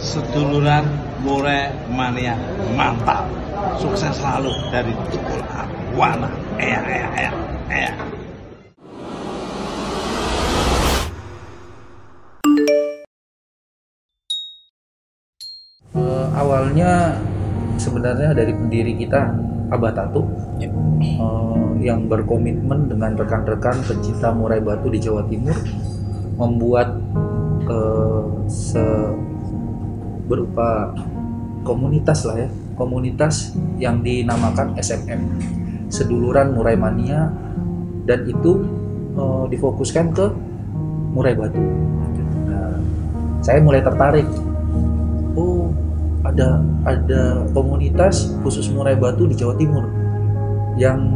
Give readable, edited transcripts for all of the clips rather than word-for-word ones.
seduluran Murai Mania mantap, sukses selalu dari Tukul Arwana. Awalnya sebenarnya dari pendiri kita Abah Tatu yang berkomitmen dengan rekan-rekan pencinta murai batu di Jawa Timur membuat berupa komunitas lah ya, komunitas yang dinamakan SMM, Seduluran Murai Mania, dan itu difokuskan ke murai batu. Nah, saya mulai tertarik. Oh, ada komunitas khusus murai batu di Jawa Timur yang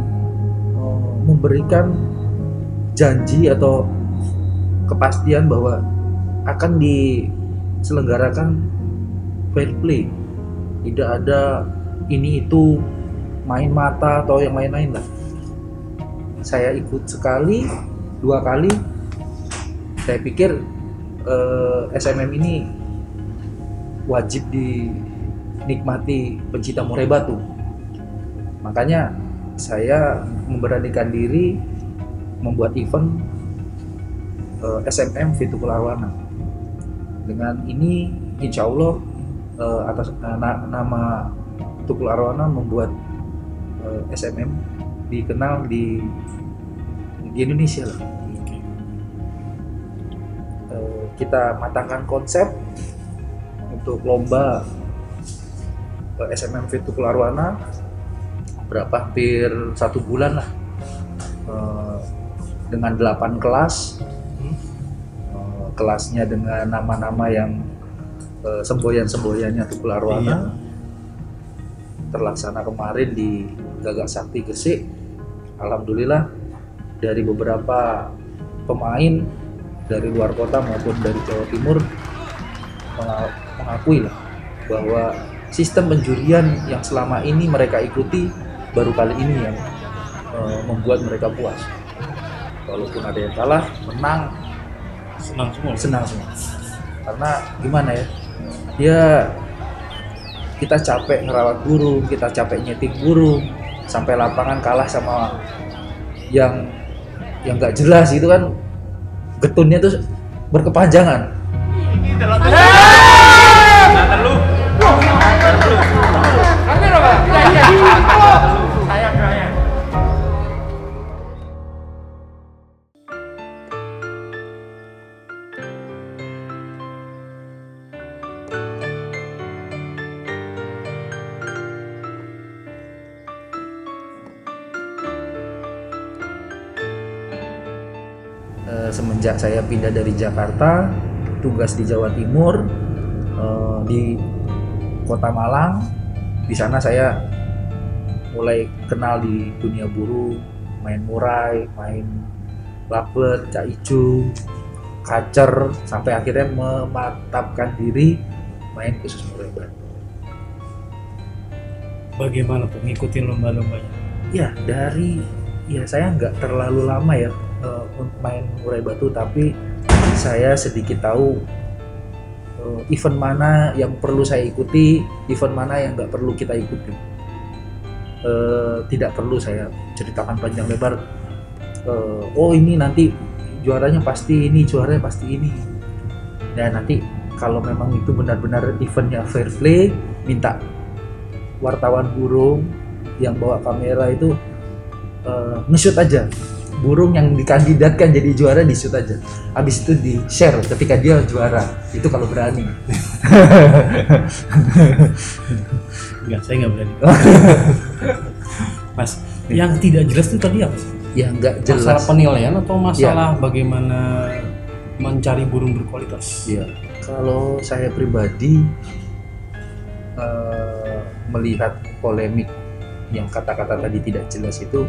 memberikan janji atau kepastian bahwa akan diselenggarakan fair play, tidak ada ini itu main mata atau yang lain-lain lah. Saya ikut sekali, 2 kali. Saya pikir SMM ini wajib dinikmati pencinta murai batu. Makanya saya memberanikan diri membuat event SMM Tukul Arwana. Dengan ini insya Allah atas nama Tukul Arwana membuat SMM dikenal di Indonesia lah. Kita matangkan konsep untuk lomba SMM Tukul Arwana hampir 1 bulan lah, dengan 8 kelas, kelasnya dengan nama-nama yang semboyan-semboyannya Tukul Arwana. Terlaksana kemarin di Gagak Sakti Gresik. Alhamdulillah dari beberapa pemain dari luar kota maupun dari Jawa Timur mengakui lah bahwa sistem penjurian yang selama ini mereka ikuti baru kali ini yang membuat mereka puas. Walaupun ada yang kalah, menang, senang semua. Karena gimana ya? Ya kita capek ngerawat burung, kita capek nyeting burung, sampai lapangan kalah sama yang nggak jelas itu kan, getunnya tuh berkepanjangan. Semenjak saya pindah dari Jakarta, tugas di Jawa Timur, di Kota Malang, di sana saya mulai kenal di dunia burung, main murai, main labet, cak ijo, kacer, sampai akhirnya memantapkan diri main khusus murai batu. Bagaimana tuh ngikutin lomba-lombanya? Ya saya nggak terlalu lama ya main murai batu, tapi saya sedikit tahu event mana yang perlu saya ikuti, event mana yang nggak perlu kita ikuti. Tidak perlu saya ceritakan panjang lebar. Oh ini nanti juaranya pasti ini, juaranya pasti ini. Dan nanti kalau memang itu benar-benar eventnya fair play, minta wartawan burung yang bawa kamera itu nge-shoot aja burung yang dikandidatkan jadi juara, di-shoot aja. Habis itu di-share ketika dia juara. Itu kalau berani. Enggak, saya nggak berani. Mas, yang tidak jelas itu tadi apa sih? Ya nggak jelas. Masalah penilaian atau masalah bagaimana mencari burung berkualitas? Ya, kalau saya pribadi melihat polemik yang kata-kata tadi tidak jelas itu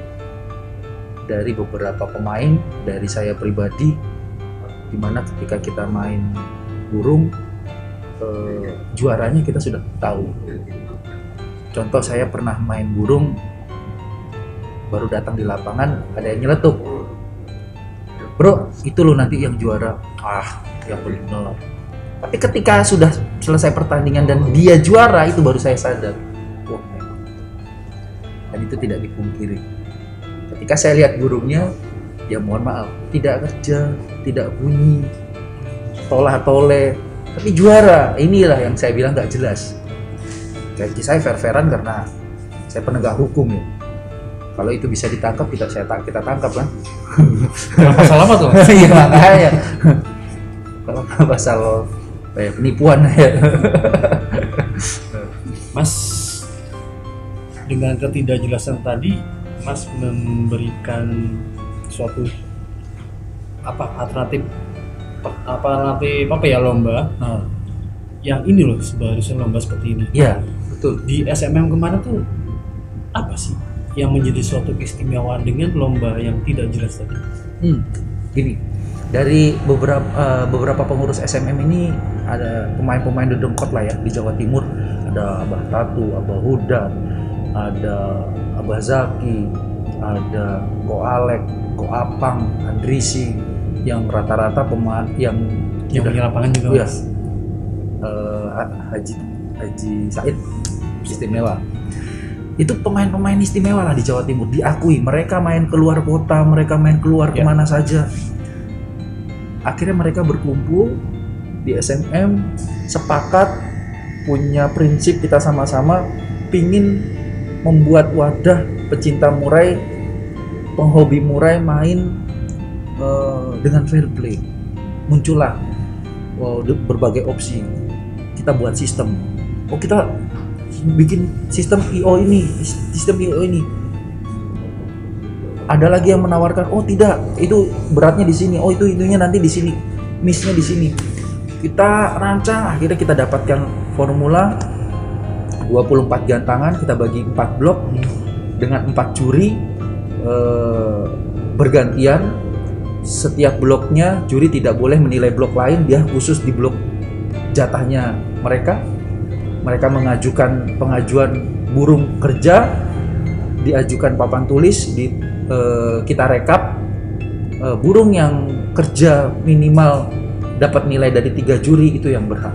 dari beberapa pemain, dari saya pribadi, dimana ketika kita main burung juaranya kita sudah tahu. Contoh, saya pernah main burung, baru datang di lapangan ada yang nyeletuk, "Bro, itu lo nanti yang juara." Ya benar. Tapi ketika sudah selesai pertandingan dan dia juara, itu baru saya sadar, wah memang. Dan itu tidak dipungkiri. Ketika saya lihat burungnya, ya mohon maaf, tidak kerja, tidak bunyi, tolah-toleh, tapi juara. Inilah yang saya bilang nggak jelas. Gaji saya fair-fairan karena saya penegak hukum ya. Kalau itu bisa ditangkap, kita tangkap kan. Pasal apa tuh? Iya makanya. Kalau pasal penipuan ya. Mas, dengan ketidakjelasan tadi, Mas memberikan suatu alternatif apa ya, lomba yang ini loh, seharusnya lomba seperti ini. Iya, betul. Di SMM kemarin tuh apa sih yang menjadi suatu keistimewaan dengan lomba yang tidak jelas tadi? Gini, dari beberapa pengurus SMM ini ada pemain-pemain dedengkot lah ya di Jawa Timur. Ada Abah Tatu, Abah Huda, ada Abah Zaki, ada Ko Alek, Ko Apang, Andrisi, yang rata-rata yang punya lapangan juga. Ya, Haji Said istimewa. Itu pemain-pemain istimewa lah di Jawa Timur, diakui. Mereka main keluar kota, mereka main keluar kemana saja. Akhirnya mereka berkumpul di SMM, sepakat punya prinsip, kita sama-sama pingin membuat wadah pecinta murai, penghobi murai main dengan fair play. Muncullah berbagai opsi. Kita buat sistem. Kita bikin sistem IO ini. Ada lagi yang menawarkan, tidak, itu beratnya di sini, itu itunya nanti di sini, missnya di sini. Kita rancang, akhirnya kita dapatkan formula 24 gantangan, kita bagi 4 blok dengan 4 juri bergantian. Setiap bloknya juri tidak boleh menilai blok lain, dia khusus di blok jatahnya mereka. Mereka mengajukan pengajuan burung kerja, diajukan papan tulis, kita rekap burung yang kerja minimal dapat nilai dari 3 juri itu yang berhak.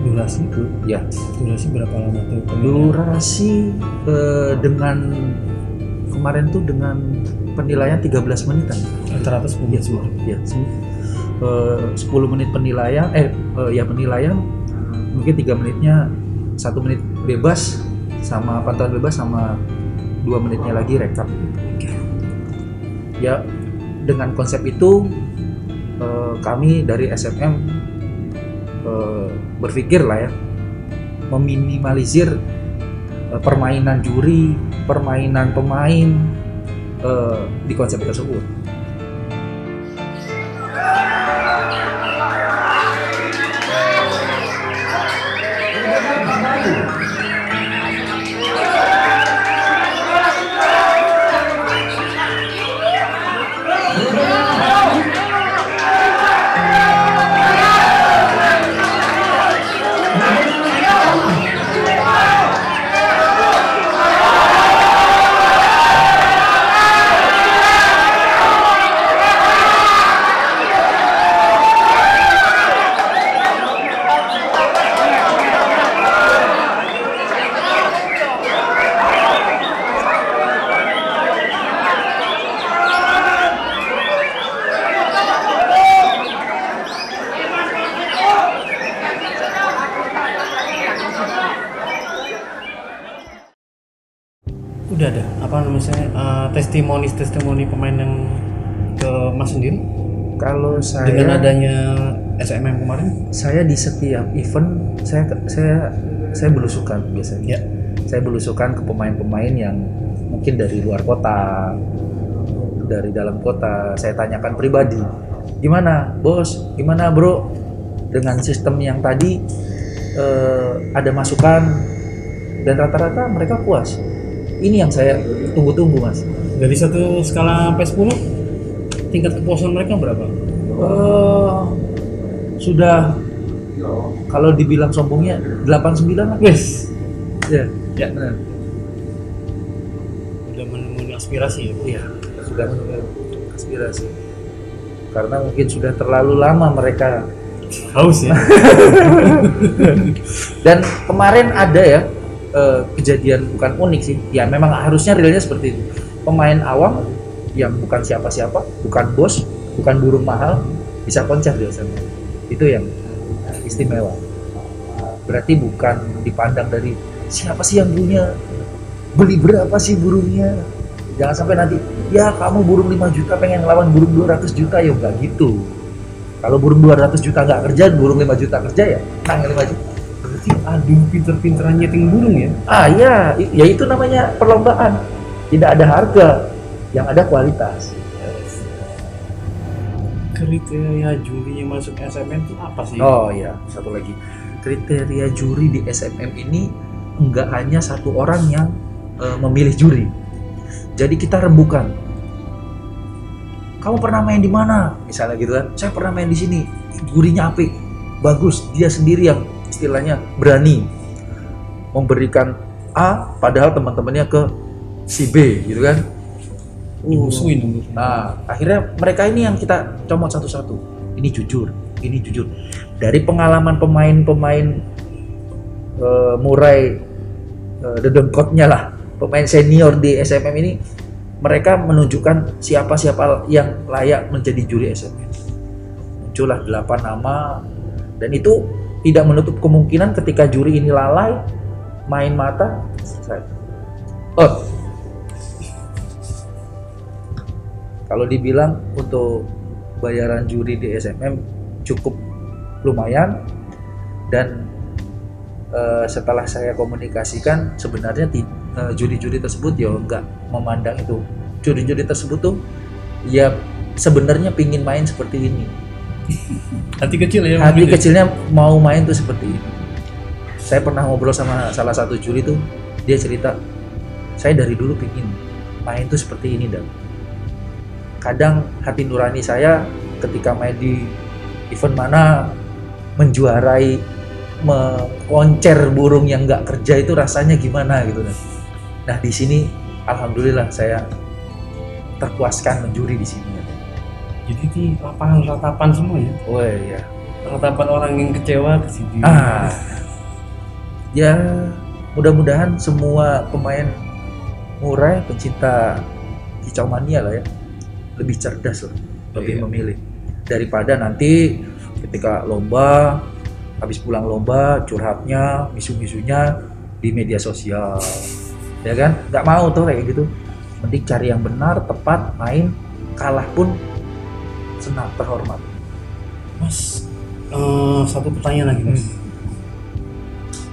Durasi itu? Ya. Durasi berapa lama tuh? Durasi dengan kemarin tuh dengan penilaian 13 menitan. Rata-rata 10 menit semua. Ya, 10 menit penilaian, penilaian mungkin 3 menitnya, 1 menit bebas sama pantauan bebas, sama 2 menitnya lagi rekap. Ya, dengan konsep itu kami dari SMM berpikir lah ya, meminimalisir permainan juri, permainan pemain di konsep tersebut. Udah ada testimoni pemain yang ke Mas sendiri? Kalau saya dengan adanya SMM kemarin, saya di setiap event saya belusukan biasanya. Saya belusukan ke pemain-pemain yang mungkin dari luar kota, dari dalam kota. Saya tanyakan pribadi, gimana bos, gimana bro, dengan sistem yang tadi ada masukan, dan rata-rata mereka puas. Ini yang saya tunggu-tunggu, Mas. Dari satu skala sampai 10, tingkat kepuasan mereka berapa? Sudah, kalau dibilang sombongnya 8-9 lah. Wes. Ya. Benar. Sudah memenuhi aspirasi ya? Iya, sudah memenuhi aspirasi. Karena mungkin sudah terlalu lama mereka Haus ya. Dan kemarin ada ya kejadian bukan unik sih, ya memang harusnya realnya seperti itu. Pemain awam yang bukan siapa-siapa, bukan bos, bukan burung mahal, bisa konser di SMA. Itu yang istimewa. Berarti bukan dipandang dari siapa sih yang punya, beli berapa sih burungnya. Jangan sampai nanti, ya kamu burung 5 juta pengen ngelawan burung 200 juta, ya enggak gitu. Kalau burung 200 juta nggak kerja, burung 5 juta kerja ya, nang 5 juta. Berarti adu pinter-pinteran nyeting burung ya. Ya itu namanya perlombaan. Tidak ada harga, yang ada kualitas. Kriteria juri yang masuk SMM itu apa sih? Oh iya, satu lagi. Kriteria juri di SMM ini enggak hanya satu orang yang memilih juri. Jadi kita rembukan. Kamu pernah main di mana? Misalnya gitu kan. Saya pernah main di sini. Jurinya apik, bagus. Dia sendiri yang istilahnya berani memberikan A, padahal teman-temannya ke si B, gitu kan. Dimusuhin dulu. Nah, akhirnya mereka ini yang kita comot satu-satu. Ini jujur, ini jujur. Dari pengalaman pemain-pemain murai dedengkotnya lah, pemain senior di SMM ini, mereka menunjukkan siapa-siapa yang layak menjadi juri SMM. Muncullah 8 nama, dan itu tidak menutup kemungkinan ketika juri ini lalai, main mata, oh. Kalau dibilang untuk bayaran juri di SMM cukup lumayan, dan setelah saya komunikasikan sebenarnya juri-juri tersebut ya enggak memandang itu. Juri-juri tersebut tuh ya sebenarnya pingin main seperti ini. Hati kecil ya. Hati kecilnya mau main tuh seperti ini. Saya pernah ngobrol sama salah satu juri tuh, dia cerita, saya dari dulu pingin main tuh seperti ini, dan kadang hati nurani saya ketika main di event mana menjuarai, mengkoncer burung yang nggak kerja itu rasanya gimana gitu. Nah di sini alhamdulillah saya terpuaskan menjuri di sini. Jadi di lapangan ratapan semua ya. Oh iya. Ratapan orang yang kecewa ke sini. Ya mudah-mudahan semua pemain murai pencinta kicau mania lah ya lebih cerdas lah, lebih memilih daripada nanti ketika lomba, habis pulang lomba curhatnya, misu-misunya di media sosial, ya kan? Nggak mau tuh kayak gitu. Mending cari yang benar, tepat, main, kalah pun senang, terhormat. Mas, satu pertanyaan lagi mas.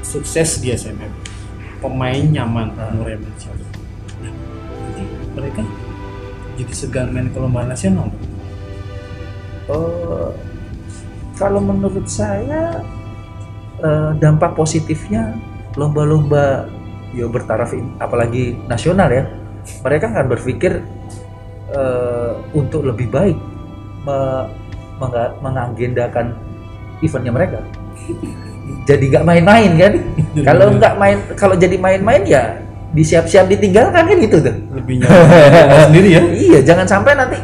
Sukses di SMM, pemain nyaman, murai siapa? Nah, nanti mereka jadi segan main ke lomba nasional. Kalau menurut saya dampak positifnya lomba-lomba ya bertaraf, apalagi nasional ya, mereka akan berpikir untuk lebih baik mengagendakan eventnya mereka. Jadi nggak main-main kan? Kalau nggak main, kalau jadi main-main ya disiap-siap ditinggalkan kan gitu tuh. Lebih nyaman sendiri ya. Iya, jangan sampai nanti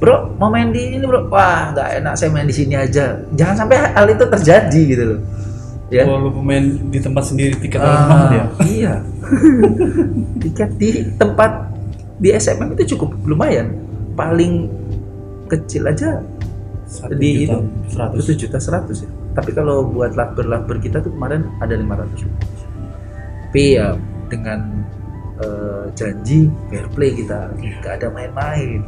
bro mau main di ini bro, wah nggak enak saya main di sini aja. Jangan sampai hal itu terjadi gitu loh. Ya. Kalau pemain di tempat sendiri tiket mahal ya. Iya. Tiket di tempat di SMM itu cukup lumayan. Paling kecil aja di itu 1.100.000 ya. Tapi kalau buat lakber kita tuh kemarin ada 500. Tapi ya dengan janji fair play kita, nggak ada main-main.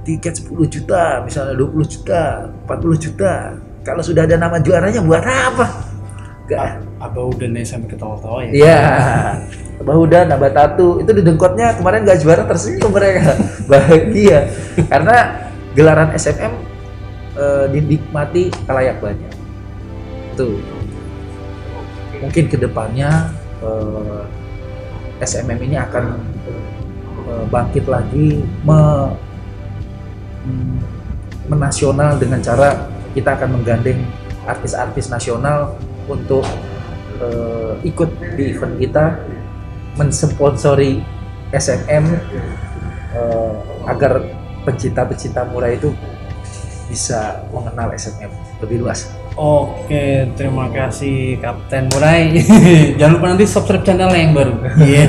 Tiket 10 juta, misalnya 20 juta, 40 juta. Kalau sudah ada nama juaranya buat apa? Abah udah nih sampai ketawa-tawa ya? Iya, Abah udah nambah tato. Itu di dengkotnya kemarin gak juara tersenyum mereka. Bahagia. Karena gelaran SMM dinikmati kalayak banyak. Tuh. Mungkin kedepannya SMM ini akan bangkit lagi, menasional dengan cara kita akan menggandeng artis-artis nasional untuk ikut di event kita, mensponsori SMM agar pecinta-pecinta murai itu bisa mengenal SMF lebih luas. Oke, terima kasih Kapten Murai. Jangan lupa nanti subscribe channel yang baru. Iya.